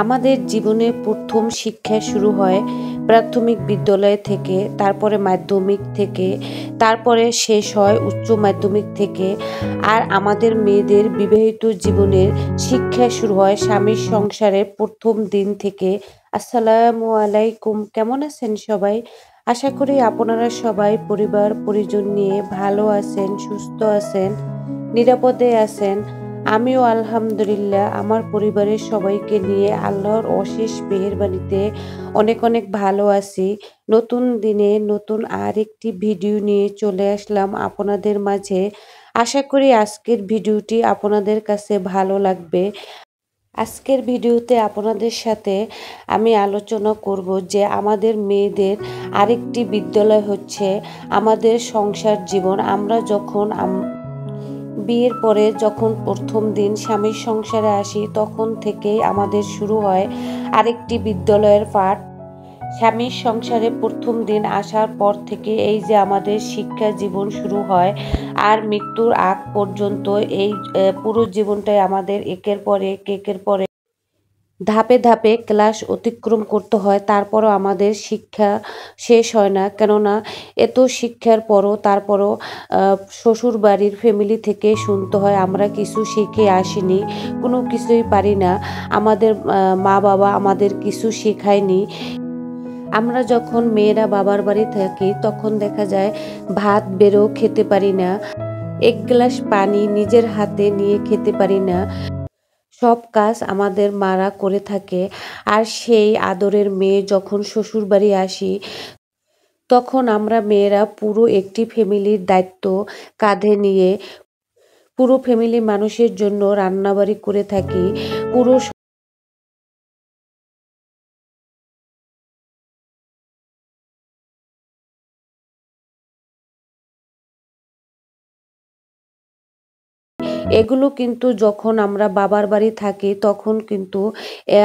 আমাদের জীবনে প্রথম শিক্ষা শুরু হয় প্রাথমিক বিদ্যালয় থেকে, তারপরে মাধ্যমিক থেকে, তারপরে শেষ হয় উচ্চ মাধ্যমিক থেকে। আর আমাদের মেয়েদের বিবাহিত জীবনের শিক্ষা শুরু হয় স্বামীর সংসারের প্রথম দিন থেকে। আসসালামু আলাইকুম, কেমন আছেন সবাই? আশা করি আপনারা সবাই পরিবার পরিজন নিয়ে ভালো আছেন, সুস্থ আছেন, নিরাপদে আছেন। আমিও আলহামদুলিল্লাহ আমার পরিবারের সবাইকে নিয়ে আল্লাহর অশেষ মেহেরবানিতে অনেক অনেক ভালো আছি। নতুন দিনে নতুন আরেকটি ভিডিও নিয়ে চলে আসলাম আপনাদের মাঝে। আশা করি আজকের ভিডিওটি আপনাদের কাছে ভালো লাগবে। আজকের ভিডিওতে আপনাদের সাথে আমি আলোচনা করব যে আমাদের মেয়েদের আরেকটি বিদ্যালয় হচ্ছে আমাদের সংসার জীবন। আমরা যখন বিয়ের পরে যখন প্রথম দিন স্বামীর সংসারে আসি, তখন থেকেই আমাদের শুরু হয় আরেকটি বিদ্যালয়ের পাঠ। স্বামীর সংসারে প্রথম দিন আসার পর থেকে এই যে আমাদের শিক্ষা জীবন শুরু হয়, আর মৃত্যুর আগ পর্যন্ত এই পুরো জীবনটাই আমাদের একের পর একের পরে ধাপে ধাপে ক্লাস অতিক্রম করতে হয়। তারপরও আমাদের শিক্ষা শেষ হয় না, কেননা এত শিক্ষার পরও তারপরও শ্বশুর বাড়ির ফ্যামিলি থেকে শুনতে হয় আমরা কিছু শিখে আসিনি, কোনো কিছুই পারি না, আমাদের মা বাবা আমাদের কিছু শেখায়নি। আমরা যখন মেয়েরা বাবার বাড়ি থাকি তখন দেখা যায় ভাত বেরো খেতে পারি না, এক গ্লাস পানি নিজের হাতে নিয়ে খেতে পারি না। সব কাজ আমাদের মারা করে থাকে। আর সেই আদরের মেয়ে যখন শ্বশুরবাড়ি আসি, তখন আমরা মেয়েরা পুরো একটি ফ্যামিলির দায়িত্ব কাঁধে নিয়ে পুরো ফ্যামিলি মানুষের জন্য রান্নাবাড়ি করে থাকি। পুরো এগুলো কিন্তু যখন আমরা বাবার বাড়ি থাকি তখন কিন্তু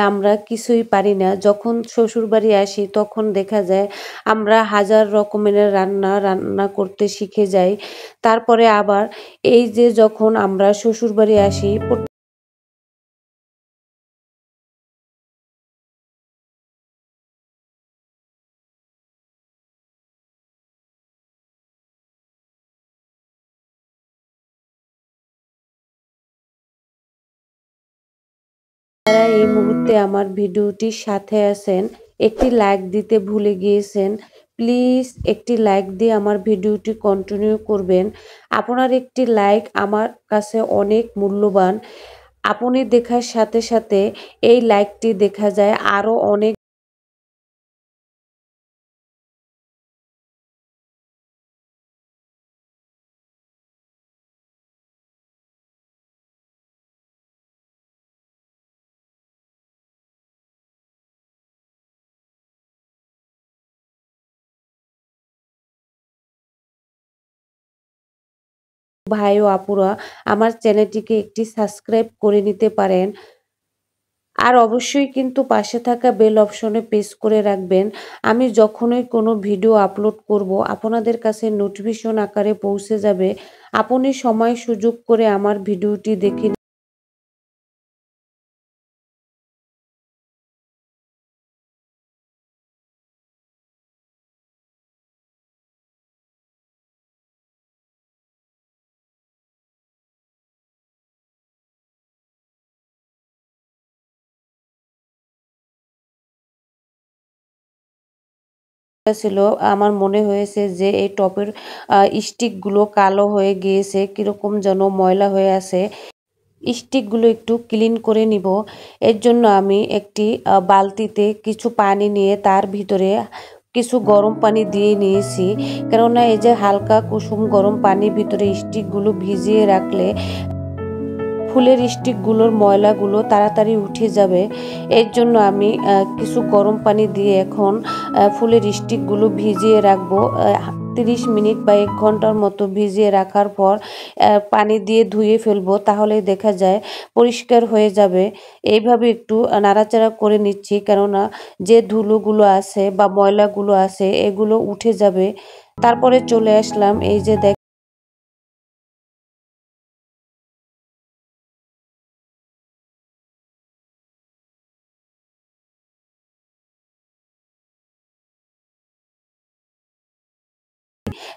আমরা কিছুই পারি না। যখন শ্বশুর বাড়ি আসি তখন দেখা যায় আমরা হাজার রকমের রান্না রান্না করতে শিখে যাই। তারপরে আবার এই যে যখন আমরা শ্বশুর বাড়ি আসি, যারা এই মুহূর্তে আমার ভিডিওটির সাথে আছেন, একটি লাইক দিতে ভুলে গিয়েছেন, প্লিজ একটি লাইক দিয়ে আমার ভিডিওটি কন্টিনিউ করবেন। আপনার একটি লাইক আমার কাছে অনেক মূল্যবান। আপনি দেখার সাথে সাথে এই লাইকটি দেখা যায় আরো অনেক ভাই ও আপুরা আমার চ্যানেলটিকে একটি সাবস্ক্রাইব করে নিতে পারেন। আর অবশ্যই কিন্তু পাশে থাকা বেল অপশনে প্রেস করে রাখবেন। আমি যখনই কোনো ভিডিও আপলোড করব আপনাদের কাছে নোটিফিকেশন আকারে পৌঁছে যাবে। আপনি সময় সুযোগ করে আমার ভিডিওটি দেখে ছিল। আমার মনে হয়েছে যে এই টপের স্টিকগুলো কালো হয়ে গিয়েছে, কিরকম যেন ময়লা হয়ে আছে। স্টিকগুলো একটু ক্লিন করে নিব। এর জন্য আমি একটি বালতিতে কিছু পানি নিয়ে তার ভিতরে কিছু গরম পানি দিয়ে নিয়েছি, কেননা এই যে হালকা কুসুম গরম পানির ভিতরে স্টিকগুলো ভিজিয়ে রাখলে ফুলের স্টিকগুলোর ময়লাগুলো তাড়াতাড়ি উঠে যাবে। এর জন্য আমি কিছু গরম পানি দিয়ে এখন ফুলের স্টিকগুলো ভিজিয়ে রাখবো। 30 মিনিট বা 1 ঘন্টার মতো ভিজিয়ে রাখার পর পানি দিয়ে ধুয়ে ফেলবো, তাহলে দেখা যায় পরিষ্কার হয়ে যাবে। এইভাবে একটু নাড়াচাড়া করে নিচ্ছি, কেননা যে ধুলোগুলো আছে বা ময়লাগুলো আছে এগুলো উঠে যাবে। তারপরে চলে আসলাম এই যে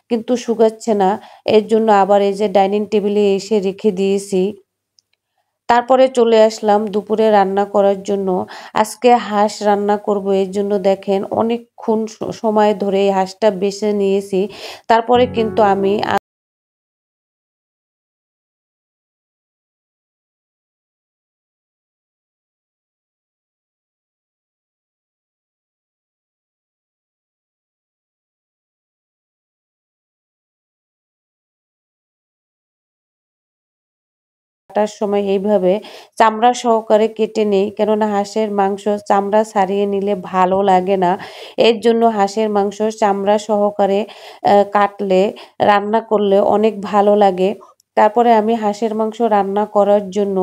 কিন্তু শুকাচ্ছে না। এর জন্য আবার এই যে ডাইনিং টেবিলে এসে রেখে দিয়েছি। তারপরে চলে আসলাম দুপুরে রান্না করার জন্য। আজকে হাঁস রান্না করব। এর জন্য দেখেন অনেকক্ষণ সময় ধরে এই হাঁসটা বেছে নিয়েছি। তারপরে কিন্তু আমি ৮টার সময় এইভাবে চামড়া সহকারে কেটে নেই। কেননা হাঁসের মাংস চামড়া ছাড়িয়ে নিলে ভালো লাগে না। এর জন্য হাঁসের মাংস চামড়া সহকারে কাটলে রান্না করলে অনেক ভালো লাগে। তারপরে আমি হাঁসের মাংস রান্না করার জন্য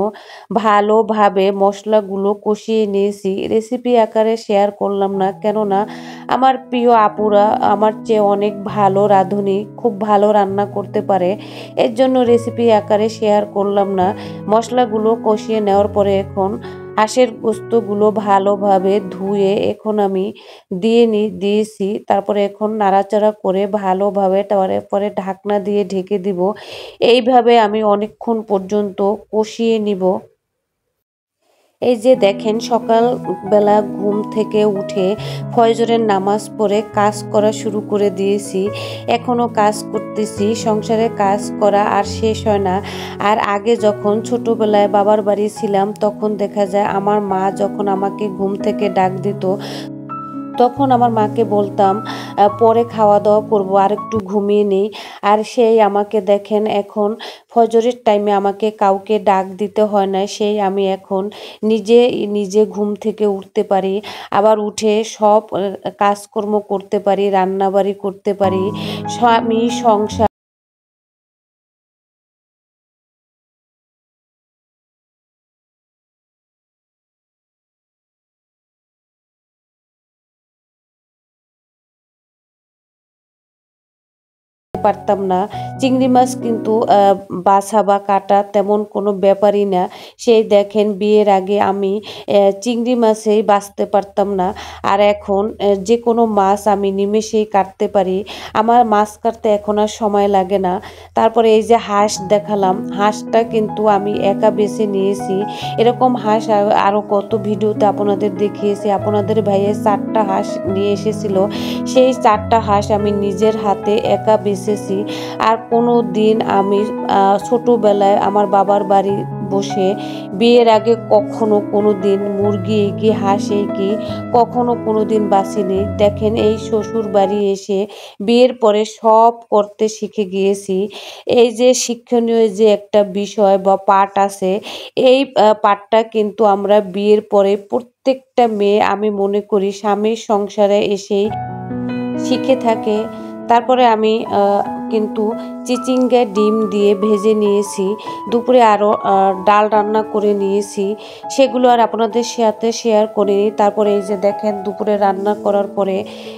ভালোভাবে মসলাগুলো কষিয়ে নিয়েছি। রেসিপি আকারে শেয়ার করলাম না। কেননা আমার প্রিয় আপুরা আমার চেয়ে অনেক ভালো রাঁধুনি, খুব ভালো রান্না করতে পারে। এর জন্য রেসিপি আকারে শেয়ার করলাম না। মসলাগুলো কষিয়ে নেওয়ার পরে এখন হাঁসের গোস্তগুলো ভালোভাবে ধুয়ে এখন আমি দিয়েছি। তারপরে এখন নাড়াচাড়া করে ভালোভাবে তারপরে ঢাকনা দিয়ে ঢেকে দিব। এইভাবে আমি অনেকক্ষণ পর্যন্ত কষিয়ে নিব। এই যে দেখেন সকালবেলা ঘুম থেকে উঠে ফজরের নামাজ পড়ে কাজ করা শুরু করে দিয়েছি। এখনো কাজ করতেছি। সংসারে কাজ করা আর শেষ হয় না। আর আগে যখন ছোটবেলায় বাবার বাড়ি ছিলাম তখন দেখা যায় আমার মা যখন আমাকে ঘুম থেকে ডাক দিত তখন আমার মাকে বলতাম পরে খাওয়া-দাওয়া করব, আরেকটু ঘুমিয়ে নেই। আর সেই আমাকে দেখেন এখন ফজরের টাইমে আমাকে কাউকে ডাক দিতে হয় না। সেই আমি এখন নিজে ঘুম থেকে উঠতে পারি। আবার উঠে সব কাজকর্ম করতে পারি, রান্নাবাড়ি করতে পারি। স্বামী সংসার পারতাম না। চিংড়ি মাছ কিন্তু বাছা বা কাটা তেমন কোনো ব্যাপারই না। সেই দেখেন বিয়ের আগে আমি চিংড়ি মাছেই বাছতে পারতাম না। আর এখন যেকোনো মাছ আমি নিমেষেই কাটতে পারি। আমার মাছ কাটতে এখন আর সময় লাগে না। তারপরে এই যে হাঁস দেখালাম, হাঁসটা কিন্তু আমি একা বেছে নিয়েছি। এরকম হাঁস আরও কত ভিডিওতে আপনাদের দেখিয়েছি। আপনাদের ভাইয়া ৪ টা হাঁস নিয়ে এসেছিল। সেই ৪ টা হাঁস আমি নিজের হাতে একা বেচেছি। আর কোনোদিন আমি ছোটবেলায় আমার বাবার বাড়ি বসে বিয়ের আগে কখনো কোনোদিন মুরগি কি হাঁস কি কখনো কোনোদিন বাছিনি। দেখেন এই শ্বশুর বাড়ি এসে বিয়ের পরে সব করতে শিখে গিয়েছি। এই যে শিক্ষণীয় যে একটা বিষয় বা পাঠ আছে, এই পাঠটা কিন্তু আমরা বিয়ের পরে প্রত্যেকটা মেয়ে আমি মনে করি স্বামীর সংসারে এসেই শিখে থাকে। তারপরে আমি কিন্তু চিচিঙ্গা ডিম দিয়ে ভেজে নিয়েছি। দুপুরে আরও ডাল রান্না করে নিয়েছি। সেগুলো আর আপনাদের সাথে শেয়ার করিনি। তারপরে এই যে দেখেন দুপুরে রান্না করার পরে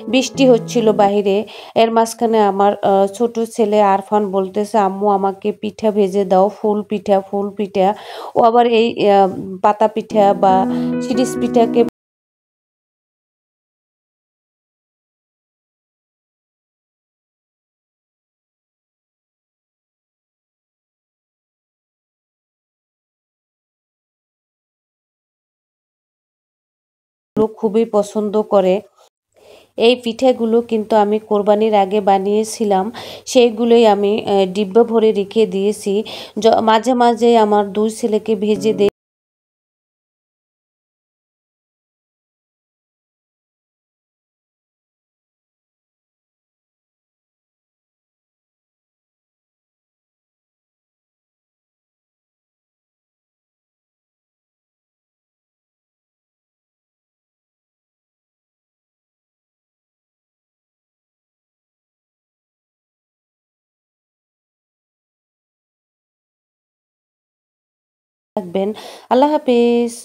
বৃষ্টি হচ্ছিল বাহিরে। এর মাঝখানে আমার ছোট ছেলে আরফান বলতেছে, "আম্মু আমাকে পিঠা ভেজে দাও, ফুল পিঠা, ফুল পিঠা।" ও আবার এই পাতা পিঠা বা সিরিস পিঠাকে খুবই পছন্দ করে। এই পিঠাগুলো কিন্তু আমি কোরবানির আগে বানিয়েছিলাম। সেইগুলোই আমি ডিব্বা ভরে রেখে দিয়েছি। মাঝে মাঝে আমার ২ ছেলেকে ভেজে দেই। থাকবেন। আল্লাহ হাফেজ।